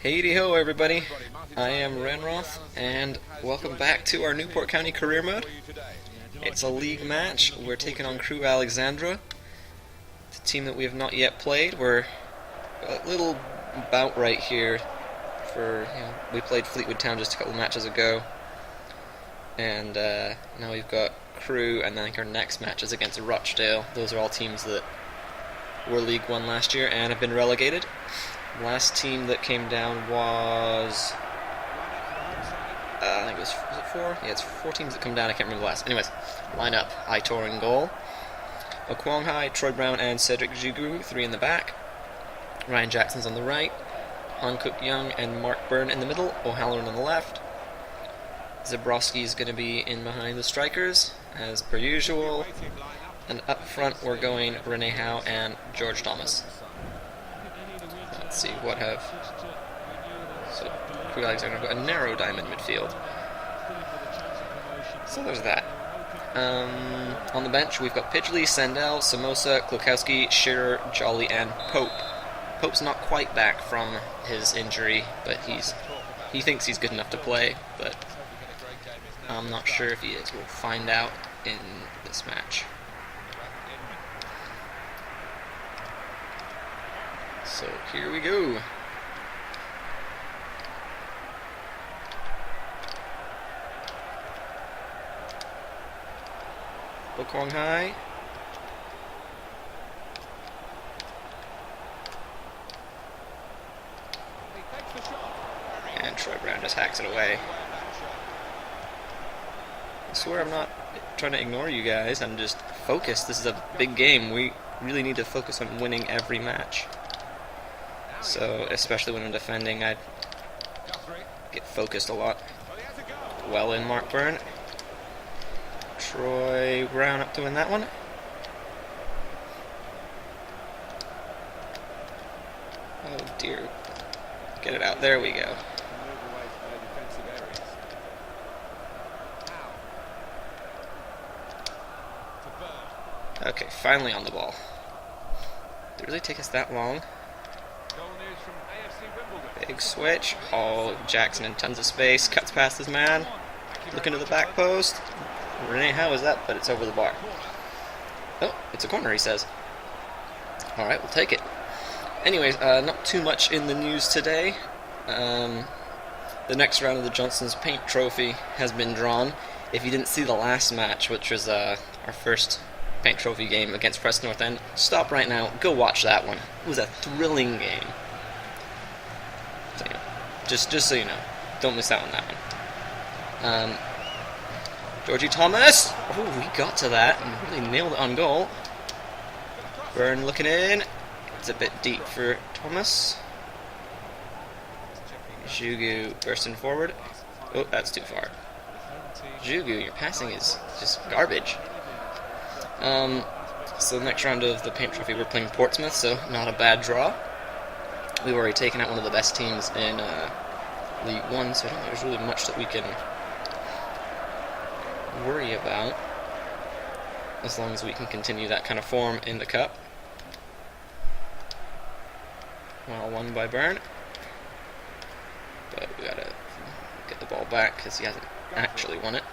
Hey ho everybody, I am Renroth, and welcome back to our Newport County career mode. It's a league match. We're taking on Crewe Alexandra, the team that we have not yet played. We're a little bout right here for, we played Fleetwood Town just a couple matches ago, and now we've got Crewe, and I think our next match is against Rochdale. Those are all teams that were League One last year and have been relegated. Last team that came down was, I think was it 4? Yeah, it's 4 teams that come down. I can't remember the last. Anyways, line up. Aitor in goal. Okwong Hai, Troy Brown, and Cedric Jigu, 3 in the back. Ryan Jackson's on the right. Han Cook Young and Mark Byrne in the middle. O'Halloran on the left. Zabrowski's going to be in behind the strikers, as per usual. And up front, we're going Rene Howe and George Thomas. Let's see what have. So, Crewe Alexandra got a narrow diamond midfield. So there's that. On the bench, we've got Pidgley, Sandell, Samosa, Klukowski, Shearer, Jolly, and Pope. Pope's not quite back from his injury, but he thinks he's good enough to play, but I'm not sure if he is. We'll find out in this match. So here we go. Okwong Hai. And Troy Brown just hacks it away. I swear I'm not trying to ignore you guys. I'm just focused. This is a big game. We really need to focus on winning every match. So, especially when I'm defending, I get focused a lot. Well in, Mark Byrne. Troy Brown up to win that one. Oh dear. Get it out. There we go. Okay, finally on the ball. Did it really take us that long? Big switch. Oh, Jackson in tons of space. Cuts past his man. Looking to the back post. Rene, how is that? But it's over the bar. Oh, it's a corner, he says. Alright, we'll take it. Anyways, not too much in the news today. The next round of the Johnson's Paint Trophy has been drawn. If you didn't see the last match, which was our first Paint Trophy game against Preston North End, stop right now. Go watch that one. It was a thrilling game. So, just so you know, don't miss out on that one. Georgie Thomas. Oh, we got to that and really nailed it on goal. Byrne looking in. It's a bit deep for Thomas. Jugu bursting forward. Oh, that's too far. Jugu, your passing is just garbage. So the next round of the Paint Trophy, we're playing Portsmouth, so not a bad draw. We've already taken out one of the best teams in League One, so I don't think there's really much that we can worry about, as long as we can continue that kind of form in the Cup. Well, won by Byrne, but we gotta get the ball back because he hasn't actually won it.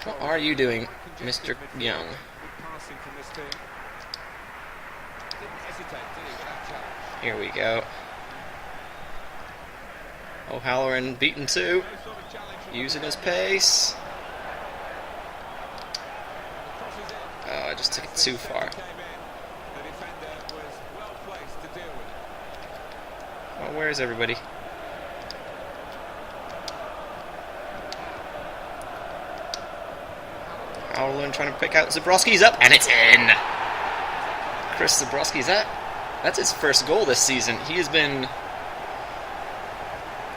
What are you doing, Mr. Young? Here we go. O'Halloran beaten 2. Using his pace. Oh, I just took it too far. Oh, where is everybody? O'Halloran trying to pick out Zabrowski's up, and it's in! Chris Zabrowski's up. That's his first goal this season. He has been,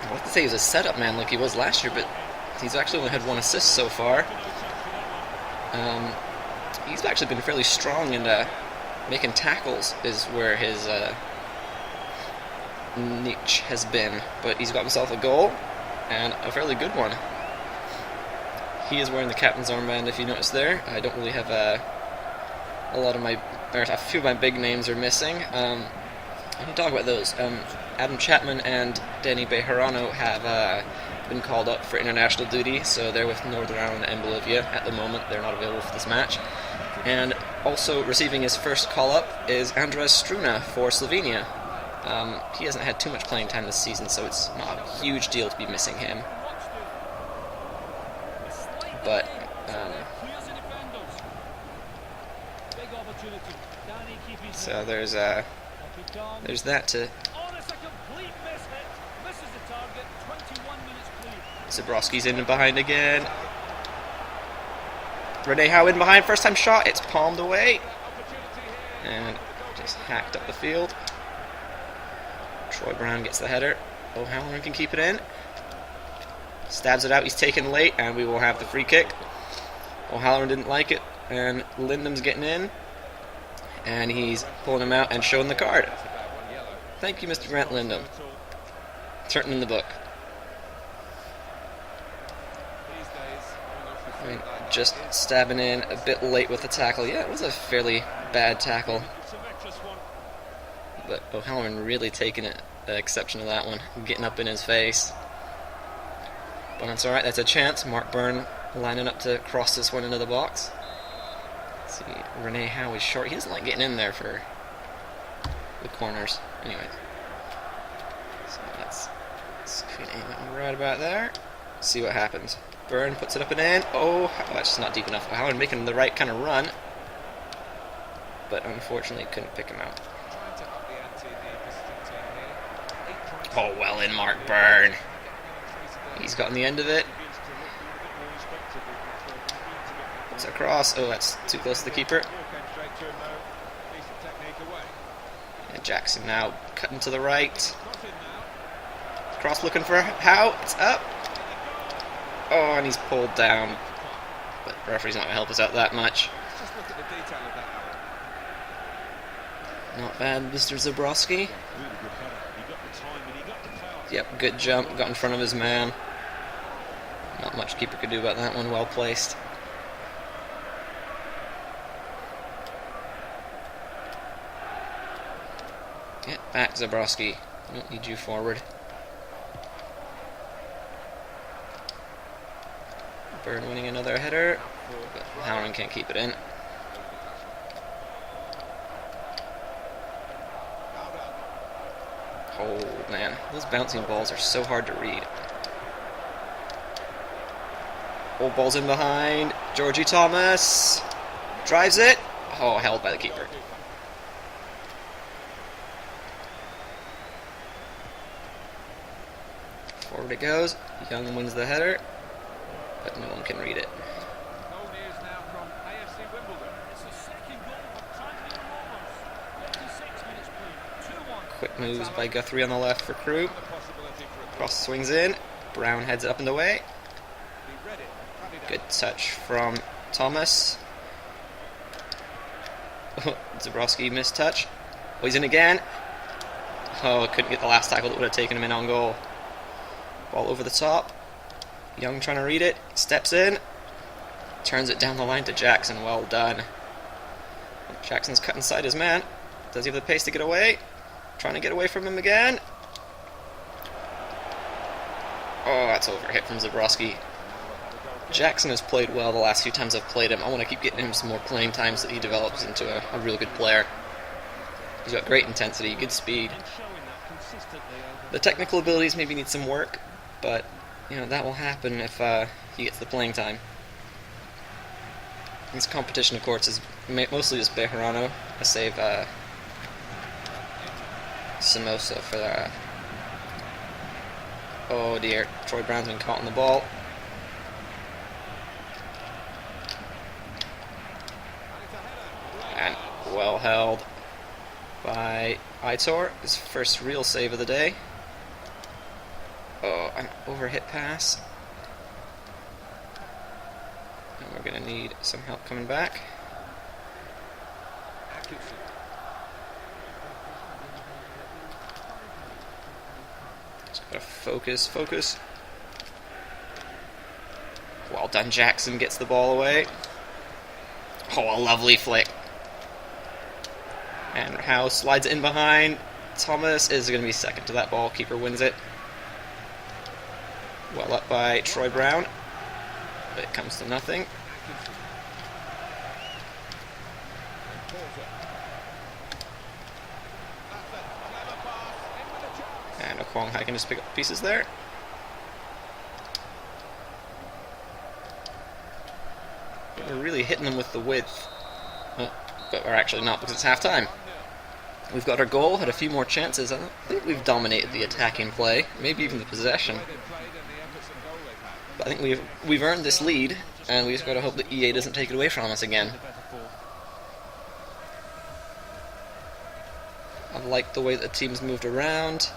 I'd like to say he was a setup man like he was last year, but he's actually only had 1 assist so far. He's actually been fairly strong in making tackles is where his niche has been, but he's got himself a goal, and a fairly good one. He is wearing the captain's armband, if you notice there. I don't really have a lot of my, or a few of my big names are missing. When you talk about those, Adam Chapman and Danny Bejarano have been called up for international duty, so they're with Northern Ireland and Bolivia at the moment. They're not available for this match. And also receiving his first call-up is Andres Struna for Slovenia. He hasn't had too much playing time this season, so it's not a huge deal to be missing him. But so there's that to Zabrowski's in and behind again. Rene Howe in behind, first time shot, it's palmed away. And just hacked up the field. Troy Brown gets the header. O'Halloran can keep it in. Stabs it out, he's taken late, and we will have the free kick. O'Halloran didn't like it, and Lindham's getting in. And he's pulling him out and showing the card. Thank you, Mr. Grant Lindham. Turning in the book. Just stabbing in a bit late with the tackle. Yeah, it was a fairly bad tackle. But O'Halloran really taking exception to that one, getting up in his face. But that's alright, that's a chance. Mark Byrne lining up to cross this one into the box. Let's see, Rene Howe is short. He doesn't like getting in there for the corners. Anyway. So let's aim it right about there. See what happens. Byrne puts it up and in. Oh, that's just not deep enough. O'Halloran making the right kind of run. But unfortunately couldn't pick him out. Oh, well in, Mark Byrne. He's gotten the end of it. It's across. Oh, that's too close to the keeper. And Jackson now cutting to the right. Cross looking for Howe. It's up. Oh, and he's pulled down. But the referee's not going to help us out that much. Not bad, Mr. Zabrowski. Yep, good jump. Got in front of his man. Not much keeper could do about that one. Well placed. Get back, Zabrowski. I don't need you forward. Byrne winning another header, but Halloran can't keep it in. Oh man, those bouncing balls are so hard to read. Old ball's in behind. Georgie Thomas drives it. Oh, held by the keeper. Forward it goes. Young wins the header, but no one can read it. Quick moves by Guthrie on the left for Crewe. Cross swings in. Brown heads it up and away. Good touch from Thomas. Oh, Zabrowski missed touch. Oh, he's in again. Oh, couldn't get the last tackle that would have taken him in on goal. Ball over the top. Young trying to read it. Steps in. Turns it down the line to Jackson. Well done. Jackson's cut inside his man. Does he have the pace to get away? Trying to get away from him again. Oh, that's overhit from Zabrowski. Jackson has played well the last few times I've played him. I want to keep getting him some more playing time so that he develops into a real good player. He's got great intensity, good speed. The technical abilities maybe need some work, but that will happen if he gets the playing time. This competition, of course, is mostly just Bejarano. I save Samosa for the... Oh dear, Troy Brown's been caught on the ball. And well held by Aitor, his first real save of the day. Oh, an overhit pass. And we're going to need some help coming back. Just gotta focus. Well done, Jackson gets the ball away. Oh, a lovely flick. And Howe slides it in behind. Thomas is going to be second to that ball. Keeper wins it. Well up by Troy Brown. But it comes to nothing. And Kwong Hai can just pick up pieces there. We're really hitting them with the width. Oh, but we're actually not because it's half-time. We've got our goal, had a few more chances. I don't think we've dominated the attacking play, maybe even the possession. But I think we've earned this lead, and we just got to hope that EA doesn't take it away from us again. I've liked the way that the team's moved around.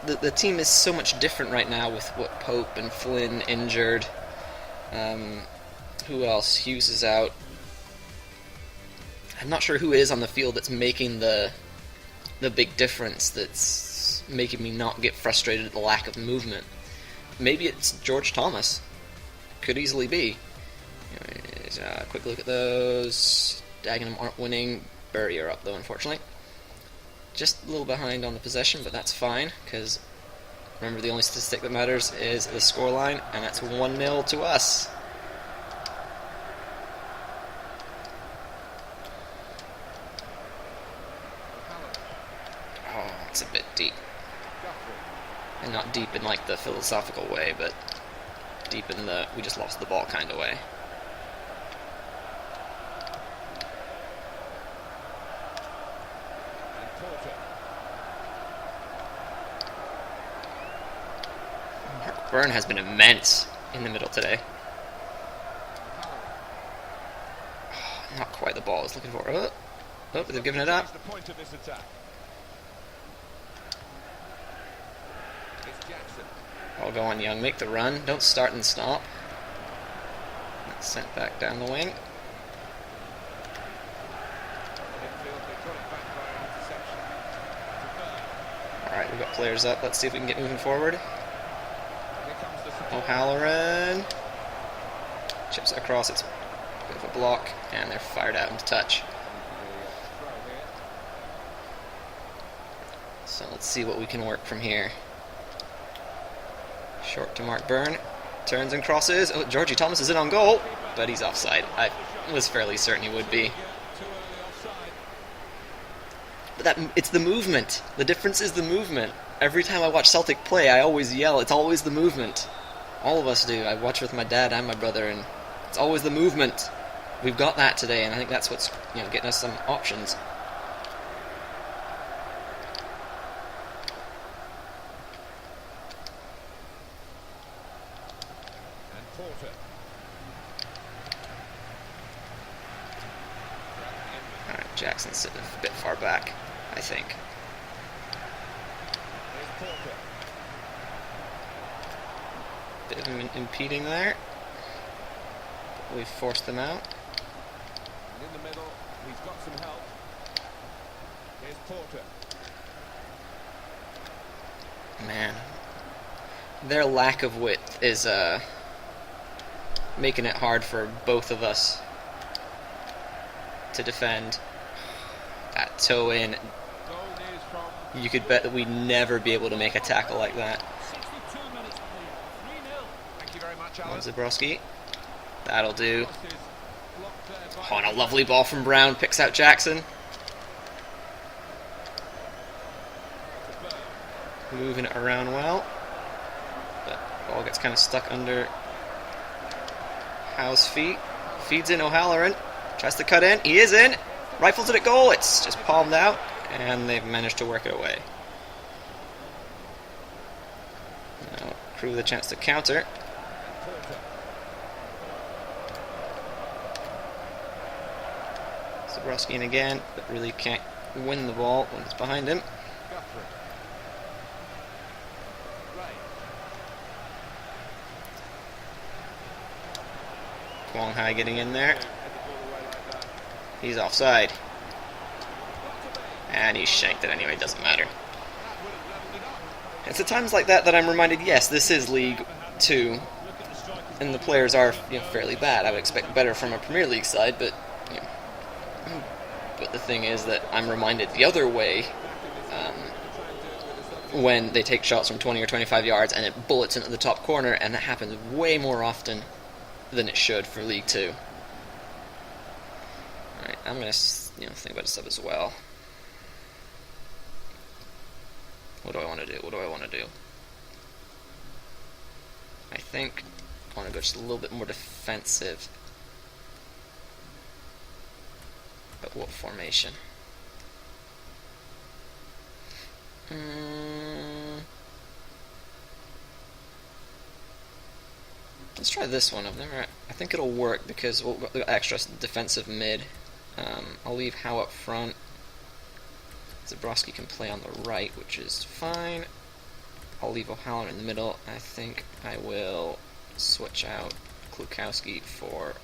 The team is so much different right now with what Pope and Flynn injured. Who else? Hughes is out. I'm not sure who is on the field that's making the big difference, that's making me not get frustrated at the lack of movement. Maybe it's George Thomas. Could easily be. Anyways, quick look at those. Dagenham aren't winning. Bury are up though, unfortunately. Just a little behind on the possession, but that's fine, because remember the only statistic that matters is the scoreline, and that's 1-0 to us. Oh, it's a bit deep. And not deep in like the philosophical way, but deep in the we just lost the ball kind of way. Burn has been immense in the middle today. Oh, not quite the ball I was looking for. Oh, they've given it up. Oh, go on, Young. Make the run. Don't start and stop. That's sent back down the wing. Alright, we've got players up. Let's see if we can get moving forward. O'Halloran chips it across, it's a bit of a block, and they're fired out into touch. So let's see what we can work from here. Short to Mark Byrne, turns and crosses. Oh, Georgie Thomas is in on goal, but he's offside. I was fairly certain he would be. But it's the movement. The difference is the movement. Every time I watch Celtic play, I always yell, it's always the movement. All of us do. I watch with my dad and my brother, and it's always the movement. We've got that today, and I think that's what's getting us some options. Alright, Jackson's sitting a bit far back, I think. Bit of impeding there. We've forced them out. And in the middle, we've got some help. Here's Porter. Man, their lack of width is making it hard for both of us to defend. That toe in. You could bet that we'd never be able to make a tackle like that. Zabrowski. That'll do. Oh, and a lovely ball from Brown. Picks out Jackson. Moving it around well. But ball gets kind of stuck under Howe's feet. Feeds in O'Halloran. Tries to cut in. He is in. Rifles it at goal. It's just palmed out. And they've managed to work it away. Now, Crewe with a chance to counter. Zabrowski in again, but really can't win the ball when it's behind him. Kwong Hai getting in there. He's offside. And he's shanked it anyway, doesn't matter. It's at times like that that I'm reminded, yes, this is League 2, and the players are fairly bad. I would expect better from a Premier League side, but But the thing is that I'm reminded the other way when they take shots from 20 or 25 yards and it bullets into the top corner, and that happens way more often than it should for League 2. Alright, I'm going to think about a sub as well. What do I want to do? I think I want to go just a little bit more defensive. But what formation? Let's try this one. I think it'll work because we'll got extra defensive mid. I'll leave Howe up front. Zabrowski can play on the right, which is fine. I'll leave O'Halloran in the middle. I think I will switch out Klukowski for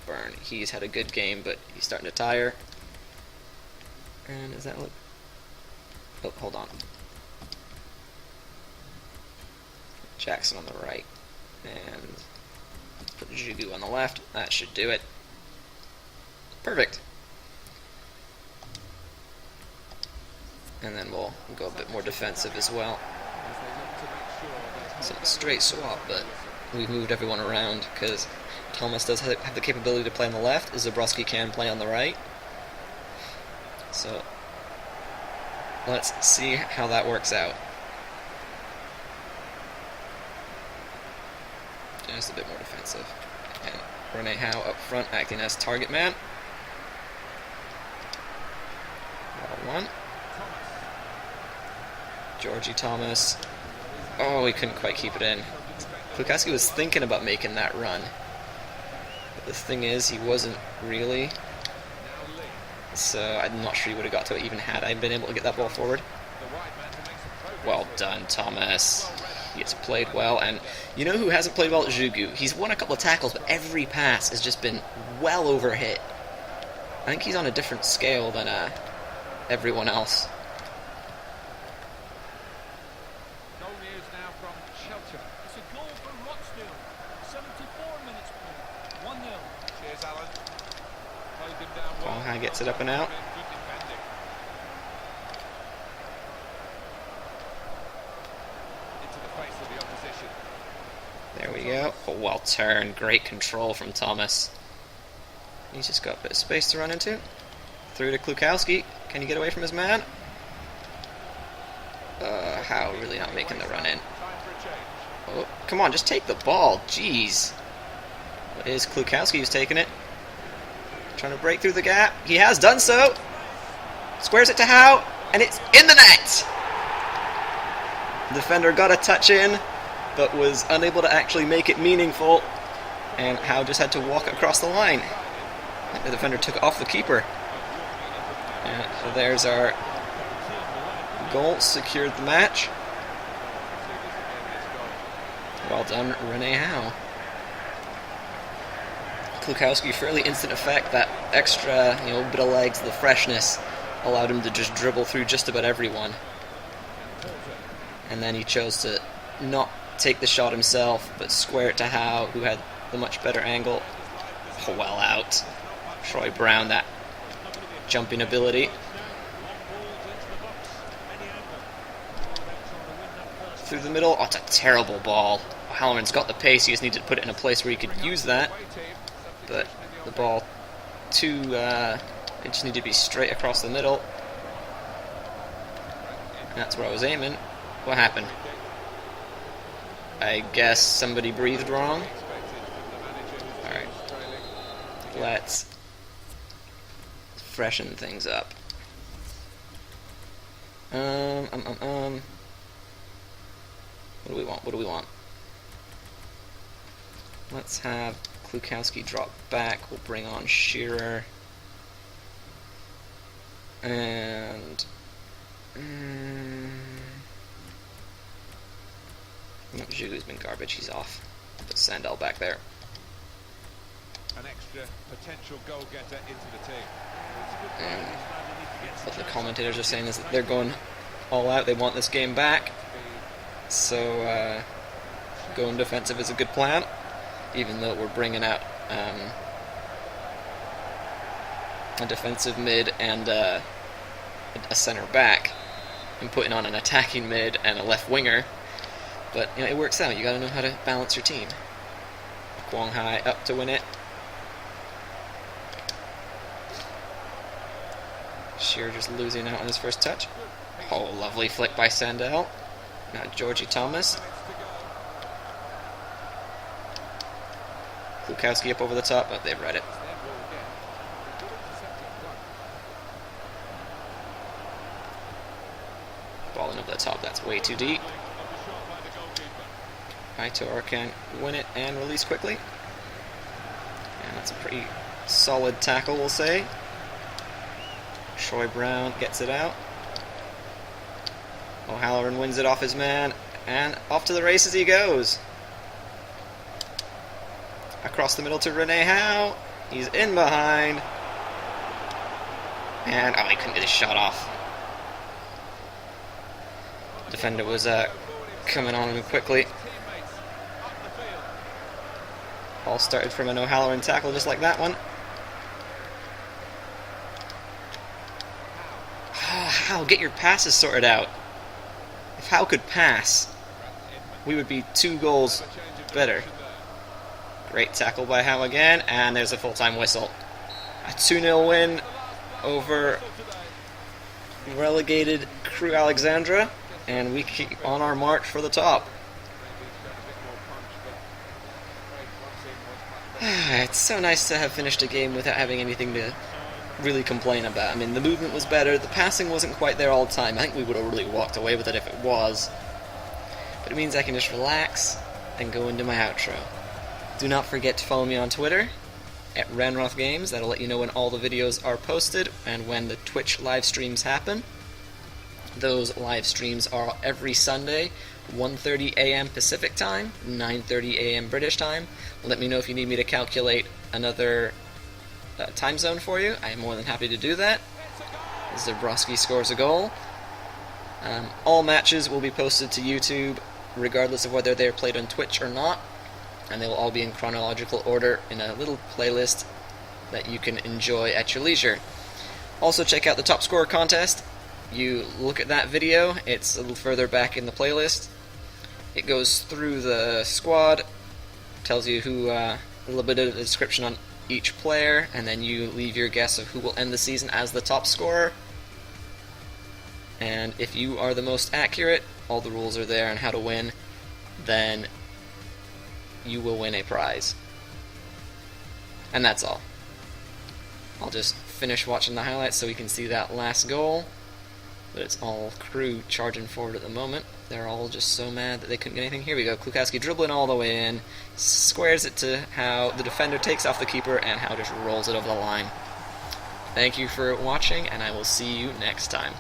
Byrne. He's had a good game, but he's starting to tire. And does that look... Oh, hold on. Jackson on the right. And put Jigu on the left. That should do it. Perfect. And then we'll go a bit more defensive as well. It's a straight swap, but we've moved everyone around because Thomas does have the capability to play on the left, Zabrowski can play on the right. So let's see how that works out. Just a bit more defensive. And Rene Howe up front acting as target man. Ball one. Georgie Thomas. Oh, he couldn't quite keep it in. Klukowski was thinking about making that run. But the thing is, he wasn't really. So I'm not sure he would have got to it even had I been able to get that ball forward. Well done, Thomas. He has played well, and you know who hasn't played well at Jigu? He's won a couple of tackles, but every pass has just been well over hit. I think he's on a different scale than everyone else. Goal news now from Cheltenham. It's a goal for Rochdale. 74 minutes played. 1-0. Cheers, Alan. Played him down well. High gets it up and out. Good defending. Into the face of the opposition. There we go. A well turn. Great control from Thomas. He's just got a bit of space to run into. Through to Klukowski. Can he get away from his man? How really not making the run in. Oh, come on, just take the ball. Jeez. It is Klukowski who's taking it. Trying to break through the gap. He has done so. Squares it to Howe, and it's in the net. The defender got a touch in, but was unable to actually make it meaningful. And Howe just had to walk across the line. The defender took it off the keeper. Yeah, so there's our goal, secured the match. Well done, Rene Howe. Klukowski, fairly instant effect. That extra, bit of legs, the freshness, allowed him to just dribble through just about everyone. And then he chose to not take the shot himself, but square it to Howe, who had the much better angle. Oh, well out. Troy Brown, that jumping ability. Through the middle. Oh, it's a terrible ball. Halloran's got the pace. He just needed to put it in a place where he could use that. But the ball it just needed to be straight across the middle. And that's where I was aiming. What happened? I guess somebody breathed wrong. Alright. Let's freshen things up. What do we want? Let's have Klukowski drop back. We'll bring on Shearer. And... Zhugu's been garbage. He's off. Put Sandel back there. An extra potential goal-getter into the team. And what the commentators are saying is that they're going all out. They want this game back. So going defensive is a good plan, even though we're bringing out a defensive mid and a center back, and putting on an attacking mid and a left winger. But it works out. You got to know how to balance your team. Kwong Hai up to win it. Shearer just losing out on his first touch. Oh, lovely flick by Sandell. Now Georgie Thomas. Klukowski up over the top, but they've read it. Ball in over the top, that's way too deep. Aitor can win it and release quickly. And that's a pretty solid tackle, we'll say. Troy Brown gets it out. O'Halloran wins it off his man, and off to the races he goes. Across the middle to Rene Howe. He's in behind. And, he couldn't get his shot off. Defender was coming on him quickly. All started from an O'Halloran tackle just like that one. Howe, get your passes sorted out. If Howe could pass, we would be 2 goals better. Great tackle by Howe again, and there's a full-time whistle. A 2-0 win over relegated Crewe Alexandra, and we keep on our march for the top. It's so nice to have finished a game without having anything to really complain about. I mean, the movement was better, the passing wasn't quite there all the time. I think we would have really walked away with it if it was. But it means I can just relax and go into my outro. Do not forget to follow me on Twitter at Ranroth Games. That'll let you know when all the videos are posted and when the Twitch live streams happen. Those live streams are every Sunday, 1:30 a.m. Pacific time, 9:30 a.m. British time. Let me know if you need me to calculate another time zone for you. I am more than happy to do that. Zabrowski scores a goal. All matches will be posted to YouTube, regardless of whether they're played on Twitch or not, and they will all be in chronological order in a little playlist that you can enjoy at your leisure. Also, check out the Top Scorer contest. You look at that video, it's a little further back in the playlist. It goes through the squad, tells you who, a little bit of a description on each player, and then you leave your guess of who will end the season as the top scorer. And if you are the most accurate, all the rules are there on how to win, then you will win a prize. And that's all. I'll just finish watching the highlights so we can see that last goal. But it's all Crewe charging forward at the moment. They're all just so mad that they couldn't get anything. Here we go. Klukowski dribbling all the way in. Squares it to Howe. The defender takes off the keeper, and Howe just rolls it over the line. Thank you for watching, and I will see you next time.